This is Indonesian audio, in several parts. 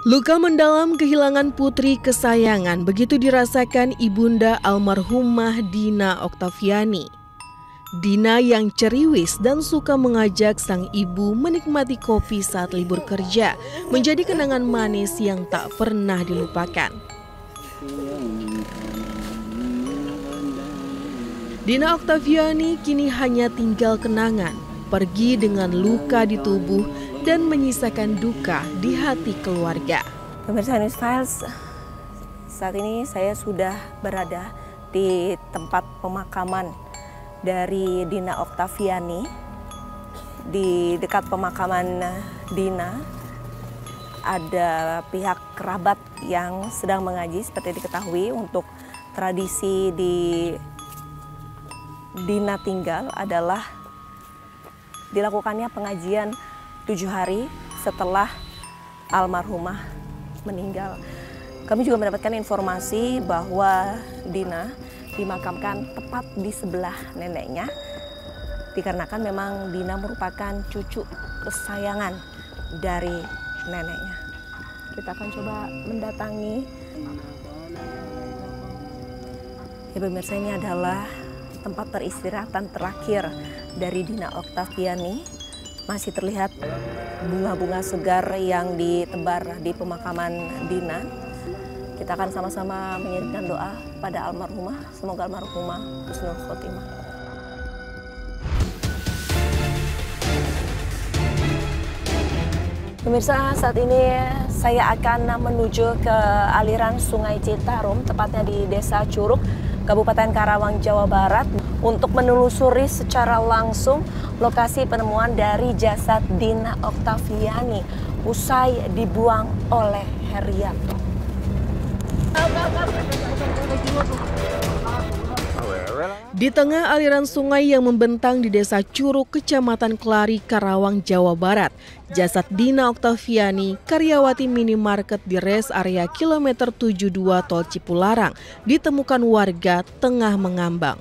Luka mendalam kehilangan putri kesayangan begitu dirasakan ibunda almarhumah Dina Oktaviani. Dina yang ceriwis dan suka mengajak sang ibu menikmati kopi saat libur kerja menjadi kenangan manis yang tak pernah dilupakan. Dina Oktaviani kini hanya tinggal kenangan, pergi dengan luka di tubuh dan menyisakan duka di hati keluarga. Pemirsa News Files, saat ini saya sudah berada di tempat pemakaman dari Dina Oktaviani. Di dekat pemakaman Dina ada pihak kerabat yang sedang mengaji seperti diketahui. Untuk tradisi di Dina tinggal adalah dilakukannya pengajian 7 hari setelah almarhumah meninggal. Kami juga mendapatkan informasi bahwa Dina dimakamkan tepat di sebelah neneknya, dikarenakan memang Dina merupakan cucu kesayangan dari neneknya. Kita akan coba mendatangi. Ya pemirsa, ini adalah tempat peristirahatan terakhir dari Dina Oktaviani. Masih terlihat bunga-bunga segar yang ditebar di pemakaman Dina. Kita akan sama-sama mengirimkan doa pada almarhumah. Semoga almarhumah husnul khotimah. Pemirsa, saat ini saya akan menuju ke aliran Sungai Citarum, tepatnya di Desa Curug, Kabupaten Karawang, Jawa Barat, untuk menelusuri secara langsung lokasi penemuan dari jasad Dina Oktaviani usai dibuang oleh Herianto. Di tengah aliran sungai yang membentang di Desa Curug, Kecamatan Kelari, Karawang, Jawa Barat, jasad Dina Oktaviani, karyawati minimarket di res area kilometer 72 Tol Cipularang, ditemukan warga tengah mengambang.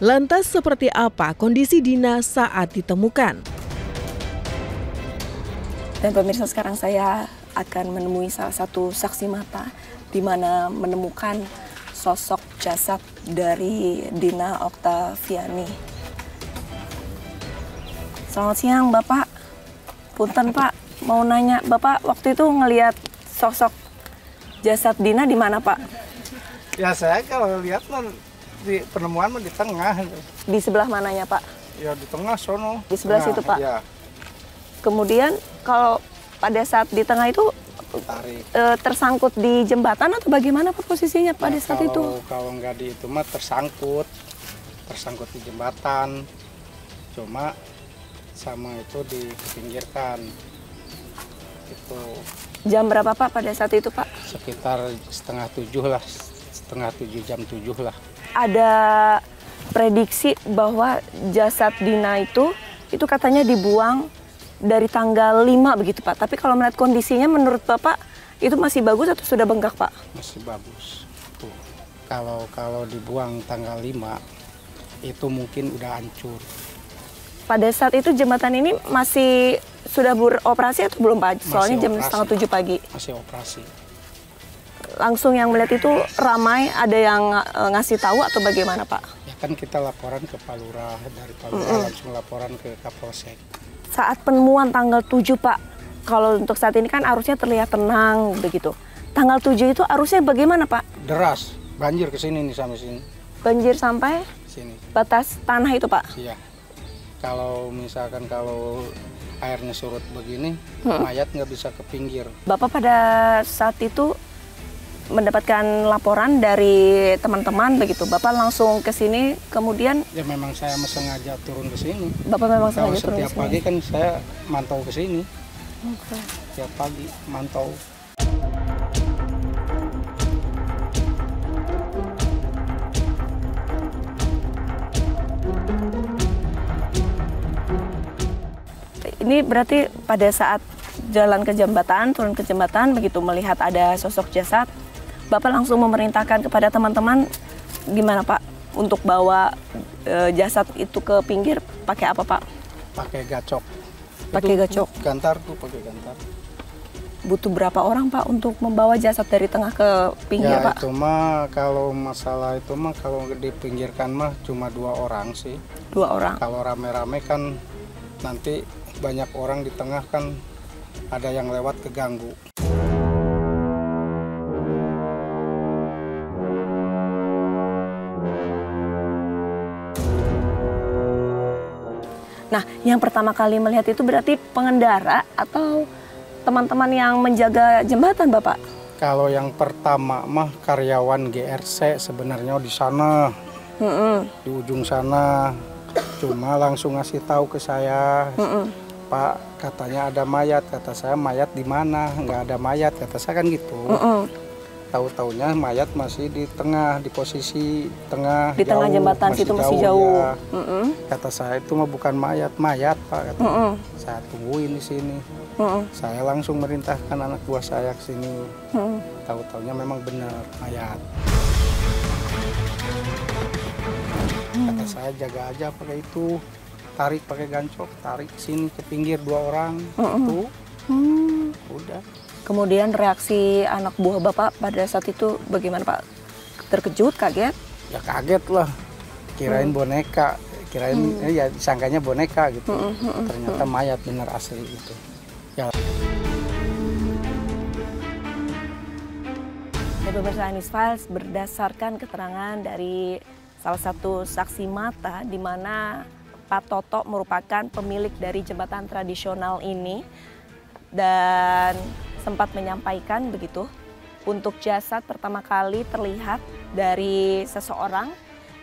Lantas seperti apa kondisi Dina saat ditemukan? Dan pemirsa, sekarang saya akan menemui salah satu saksi mata di mana menemukan sosok jasad dari Dina Oktaviani. Selamat siang, Bapak. Punten, Pak. Mau nanya, Bapak waktu itu ngelihat sosok jasad Dina di mana, Pak? Ya saya kalau lihat di penemuan di tengah. Di sebelah mananya, Pak? Ya di tengah sono. Di sebelah situ, Pak? Ya. Kemudian kalau pada saat di tengah itu tersangkut di jembatan atau bagaimana Pak posisinya pada saat itu? Kalau nggak di itu mah tersangkut di jembatan. Cuma sama itu dipinggirkan. Itu. Jam berapa Pak pada saat itu, Pak? Sekitar setengah 7 lah, jam 7 lah. Ada prediksi bahwa jasad Dina itu katanya dibuang dari tanggal 5 begitu Pak. Tapi kalau melihat kondisinya menurut Bapak itu masih bagus atau sudah bengkak Pak? Masih bagus. Tuh. Kalau dibuang tanggal 5 itu mungkin udah hancur. Pada saat itu jembatan ini masih sudah beroperasi atau belum Pak? Soalnya jam setengah 7 pagi. Masih operasi. Langsung yang melihat itu ramai, ada yang ngasih tahu atau bagaimana Pak? Ya kan kita laporan ke Pak Lurah, dari Pak Lurah langsung laporan ke Kapolsek. Saat penemuan tanggal 7 Pak, kalau untuk saat ini kan arusnya terlihat tenang begitu. Tanggal 7 itu arusnya bagaimana Pak? Deras, banjir ke sini nih sampai sini. Banjir sampai? Sini. Batas tanah itu Pak? Iya. Kalau misalkan airnya surut begini, mayat nggak bisa ke pinggir. Bapak pada saat itu mendapatkan laporan dari teman-teman begitu, Bapak langsung ke sini, kemudian? Ya memang saya sengaja turun ke sini. Bapak memang sengaja turun ke sini? Setiap pagi kan saya mantau ke sini. Okay. Setiap pagi mantau. Ini berarti pada saat jalan ke jembatan, turun ke jembatan, begitu melihat ada sosok jasad, Bapak langsung memerintahkan kepada teman-teman gimana Pak untuk bawa jasad itu ke pinggir, pakai apa Pak? Pakai gacok. Pakai gacok. Gantar tuh, pakai gantar. butuh berapa orang Pak untuk membawa jasad dari tengah ke pinggir Ya Pak? itu mah kalau masalah itu mah kalau dipinggirkan mah cuma 2 orang sih. 2 orang. Kalau rame-rame kan nanti banyak orang di tengah kan ada yang lewat keganggu. Nah, yang pertama kali melihat itu berarti pengendara atau teman-teman yang menjaga jembatan, Bapak? Kalau yang pertama mah karyawan GRC sebenarnya di sana, di ujung sana. Cuma langsung ngasih tahu ke saya, Pak, katanya ada mayat. Kata saya, mayat di mana? Nggak ada mayat, kata saya kan gitu. Tahu-taunya mayat masih di tengah, di posisi tengah, di tengah jembatan situ masih jauh. Ya. Kata saya itu mah bukan mayat, mayat Pak. Kata saya tungguin di sini. Saya langsung merintahkan anak buah saya ke sini. Tahu-taunya memang benar mayat. Kata saya jaga aja pakai itu, tarik pakai gancok, tarik ke sini ke pinggir 2 orang. Tuh, udah. Kemudian reaksi anak buah Bapak pada saat itu bagaimana Pak? Terkejut, kaget? Ya kaget lah, kirain boneka, kirain ya disangkanya boneka gitu. Ternyata mayat benar asli itu. Ya. Pemirsa Anies Files, berdasarkan keterangan dari salah satu saksi mata di mana Pak Toto merupakan pemilik dari jembatan tradisional ini dan sempat menyampaikan begitu, untuk jasad pertama kali terlihat dari seseorang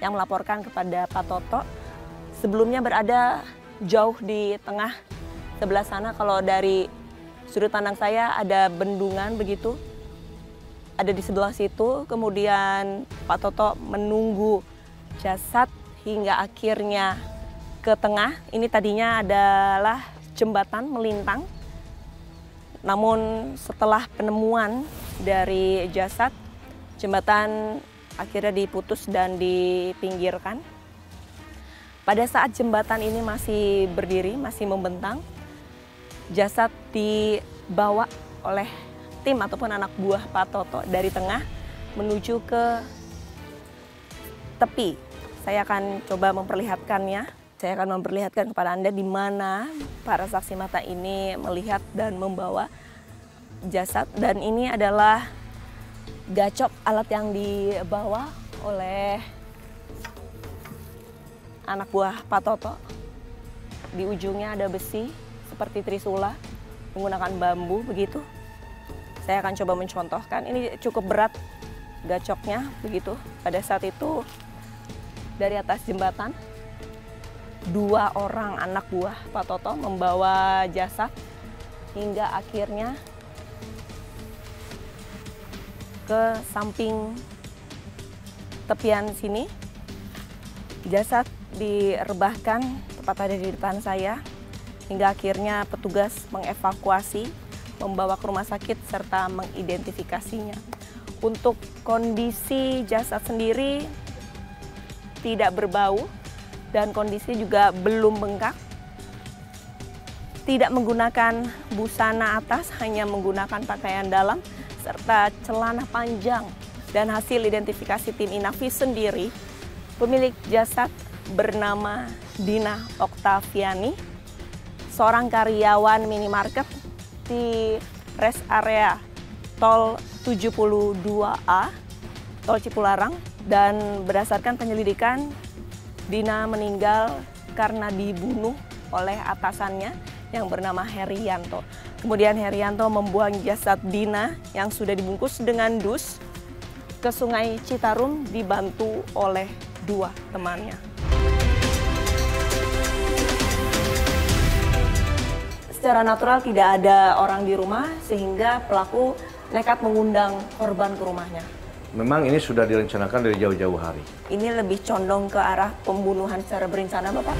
yang melaporkan kepada Pak Toto. Sebelumnya berada jauh di tengah sebelah sana, kalau dari sudut pandang saya ada bendungan begitu, ada di sebelah situ. Kemudian Pak Toto menunggu jasad hingga akhirnya ke tengah. Ini tadinya adalah jembatan melintang. Namun setelah penemuan dari jasad, jembatan akhirnya diputus dan dipinggirkan. Pada saat jembatan ini masih berdiri, masih membentang, jasad dibawa oleh tim ataupun anak buah Pak Toto dari tengah menuju ke tepi. Saya akan coba memperlihatkannya. Saya akan memperlihatkan kepada Anda di mana para saksi mata ini melihat dan membawa jasad. Dan ini adalah gacok, alat yang dibawa oleh anak buah Pak Toto. Di ujungnya ada besi seperti trisula menggunakan bambu begitu. Saya akan coba mencontohkan. Ini cukup berat gacoknya begitu. Pada saat itu dari atas jembatan 2 orang anak buah Pak Toto membawa jasad hingga akhirnya ke samping tepian sini. Jasad direbahkan tepat ada di depan saya hingga akhirnya petugas mengevakuasi, membawa ke rumah sakit serta mengidentifikasinya. Untuk kondisi jasad sendiri tidak berbau dan kondisi juga belum bengkak. Tidak menggunakan busana atas, hanya menggunakan pakaian dalam serta celana panjang. Dan hasil identifikasi tim Inavis sendiri, pemilik jasad bernama Dina Oktaviani, seorang karyawan minimarket di rest area Tol 72A, Tol Cipularang. Dan berdasarkan penyelidikan, Dina meninggal karena dibunuh oleh atasannya yang bernama Herianto. Kemudian Herianto membuang jasad Dina yang sudah dibungkus dengan dus ke Sungai Citarum dibantu oleh 2 temannya. Secara natural tidak ada orang di rumah sehingga pelaku nekat mengundang korban ke rumahnya. Memang ini sudah direncanakan dari jauh-jauh hari. Ini lebih condong ke arah pembunuhan secara berencana, Bapak?